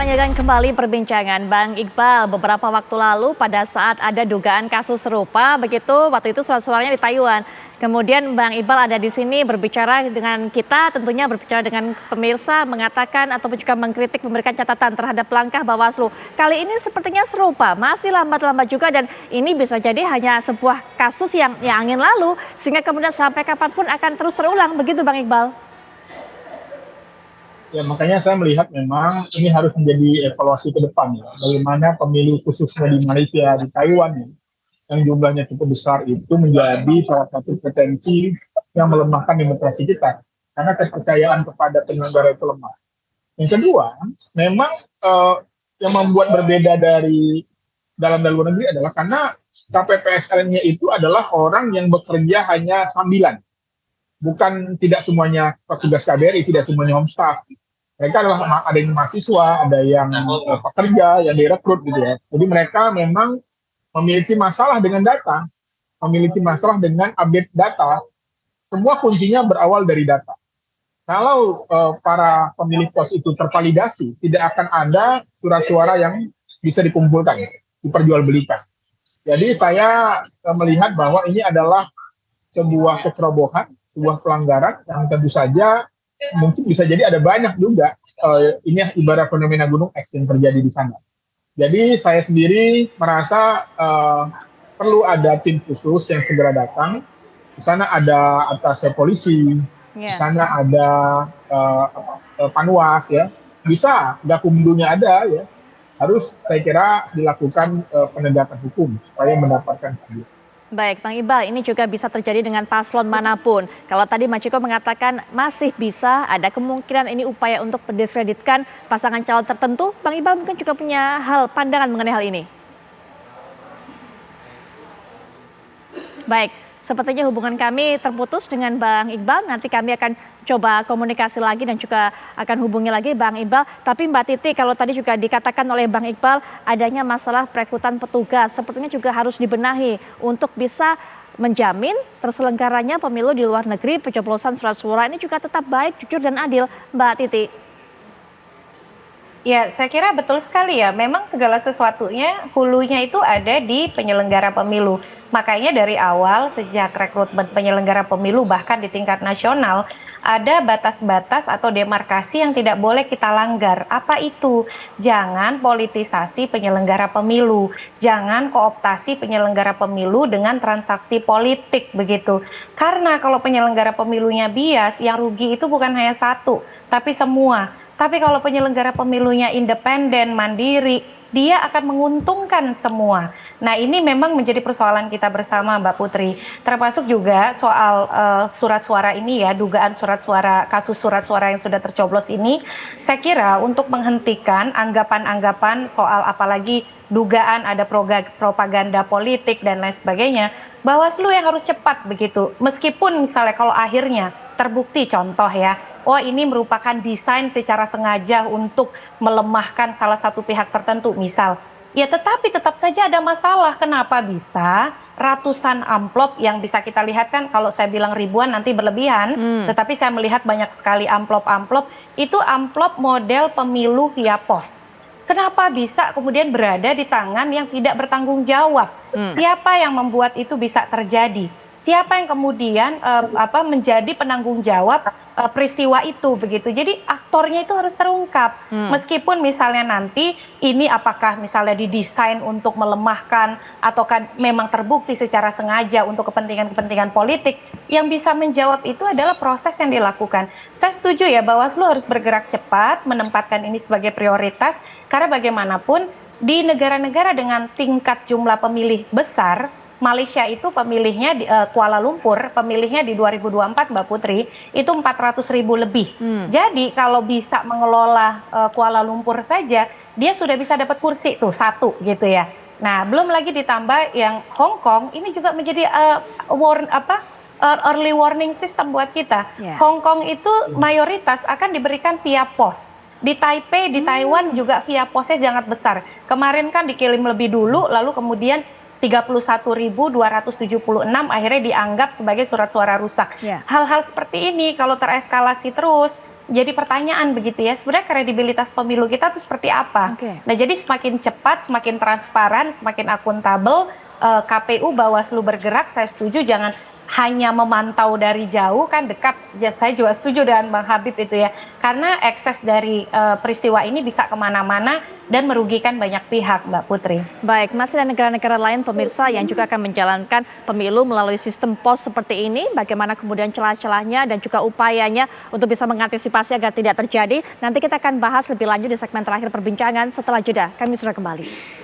Kita lanjutkan kembali perbincangan Bang Iqbal. Beberapa waktu lalu pada saat ada dugaan kasus serupa, begitu waktu itu suara-suaranya di Taiwan. Kemudian Bang Iqbal ada di sini berbicara dengan kita, tentunya berbicara dengan pemirsa, mengatakan ataupun juga mengkritik, memberikan catatan terhadap langkah Bawaslu. Kali ini sepertinya serupa, masih lambat-lambat juga dan ini bisa jadi hanya sebuah kasus yang angin lalu, sehingga kemudian sampai kapanpun akan terus terulang, begitu Bang Iqbal? Ya, makanya saya melihat memang ini harus menjadi evaluasi ke depan ya. Bagaimana pemilu khususnya di Malaysia, di Taiwan ya, yang jumlahnya cukup besar itu menjadi salah satu potensi yang melemahkan demokrasi kita. Karena kepercayaan kepada penyelenggara itu lemah. Yang kedua, memang yang membuat berbeda dari dalam dan luar negeri adalah karena KPPSL-nya itu adalah orang yang bekerja hanya sambilan. Bukan tidak semuanya petugas KBRI, tidak semuanya home staff. Mereka adalah ada yang mahasiswa, ada yang pekerja, yang direkrut gitu ya. Jadi mereka memang memiliki masalah dengan data, memiliki masalah dengan update data. Semua kuncinya berawal dari data. Kalau para pemilih pos itu tervalidasi, tidak akan ada surat suara yang bisa dikumpulkan, diperjualbelikan. Jadi saya melihat bahwa ini adalah sebuah kecerobohan, sebuah pelanggaran yang tentu saja mungkin bisa jadi ada banyak juga. Ini ibarat fenomena gunung es yang terjadi di sana. Jadi saya sendiri merasa perlu ada tim khusus yang segera datang. Di sana ada atasnya polisi, di sana ada panwas ya. Bisa gakumdunya ada ya. Harus saya kira dilakukan penegakan hukum supaya mendapatkan keadilan. Baik, Bang Iqbal, ini juga bisa terjadi dengan paslon manapun. Kalau tadi Mas Ciko mengatakan masih bisa ada kemungkinan ini upaya untuk mendiskreditkan pasangan calon tertentu, Bang Iqbal mungkin juga punya pandangan mengenai hal ini. Baik, sepertinya hubungan kami terputus dengan Bang Iqbal. Nanti kami akan coba komunikasi lagi dan juga akan hubungi lagi Bang Iqbal. Tapi Mbak Titi, kalau tadi juga dikatakan oleh Bang Iqbal adanya masalah perekrutan petugas, sepertinya juga harus dibenahi untuk bisa menjamin terselenggaranya pemilu di luar negeri, pencoblosan surat suara ini juga tetap baik, jujur dan adil, Mbak Titi. Ya, saya kira betul sekali ya. Memang segala sesuatunya hulunya itu ada di penyelenggara pemilu. Makanya dari awal sejak rekrutmen penyelenggara pemilu bahkan di tingkat nasional ada batas-batas atau demarkasi yang tidak boleh kita langgar. Apa itu? Jangan politisasi penyelenggara pemilu. Jangan kooptasi penyelenggara pemilu dengan transaksi politik begitu. Karena kalau penyelenggara pemilunya bias, yang rugi itu bukan hanya satu, tapi semua. Tapi kalau penyelenggara pemilunya independen, mandiri, dia akan menguntungkan semua. Nah, ini memang menjadi persoalan kita bersama, Mbak Putri. Termasuk juga soal surat suara ini ya, dugaan surat suara, kasus surat suara yang sudah tercoblos ini. Saya kira untuk menghentikan anggapan-anggapan soal apalagi dugaan ada propaganda politik dan lain sebagainya, Bawaslu yang harus cepat begitu. Meskipun misalnya kalau akhirnya terbukti contoh ya, oh ini merupakan desain secara sengaja untuk melemahkan salah satu pihak tertentu misal, ya tetapi tetap saja ada masalah. Kenapa bisa ratusan amplop yang bisa kita lihat kan, kalau saya bilang ribuan nanti berlebihan, tetapi saya melihat banyak sekali amplop-amplop, itu amplop model pemilu via pos. Kenapa bisa kemudian berada di tangan yang tidak bertanggung jawab? Siapa yang membuat itu bisa terjadi? Siapa yang kemudian menjadi penanggung jawab peristiwa itu begitu. Jadi aktornya itu harus terungkap. Meskipun misalnya nanti ini apakah misalnya didesain untuk melemahkan ataukah memang terbukti secara sengaja untuk kepentingan-kepentingan politik, yang bisa menjawab itu adalah proses yang dilakukan. Saya setuju ya, Bawaslu harus bergerak cepat menempatkan ini sebagai prioritas karena bagaimanapun di negara-negara dengan tingkat jumlah pemilih besar, Malaysia itu pemilihnya di Kuala Lumpur, pemilihnya di 2024 Mbak Putri, itu 400.000 lebih. Jadi kalau bisa mengelola Kuala Lumpur saja, dia sudah bisa dapat kursi tuh satu gitu ya. Nah, belum lagi ditambah yang Hong Kong, ini juga menjadi early warning system buat kita. Hong Kong itu mayoritas akan diberikan via pos. Di Taipei, di Taiwan juga via posnya sangat besar. Kemarin kan dikirim lebih dulu, lalu kemudian 31.276 akhirnya dianggap sebagai surat suara rusak. Hal-hal seperti ini kalau tereskalasi terus, jadi pertanyaan begitu ya, sebenarnya kredibilitas pemilu kita tuh seperti apa? Oke. Nah, jadi semakin cepat, semakin transparan, semakin akuntabel, KPU Bawaslu bergerak, saya setuju jangan hanya memantau dari jauh kan dekat. Ya, saya juga setuju dengan Bang Habib itu ya, karena ekses dari peristiwa ini bisa kemana-mana dan merugikan banyak pihak, Mbak Putri. Baik, masih ada negara-negara lain pemirsa yang juga akan menjalankan pemilu melalui sistem pos seperti ini. Bagaimana kemudian celah-celahnya dan juga upayanya untuk bisa mengantisipasi agar tidak terjadi. Nanti kita akan bahas lebih lanjut di segmen terakhir perbincangan setelah jeda. Kami sudah kembali.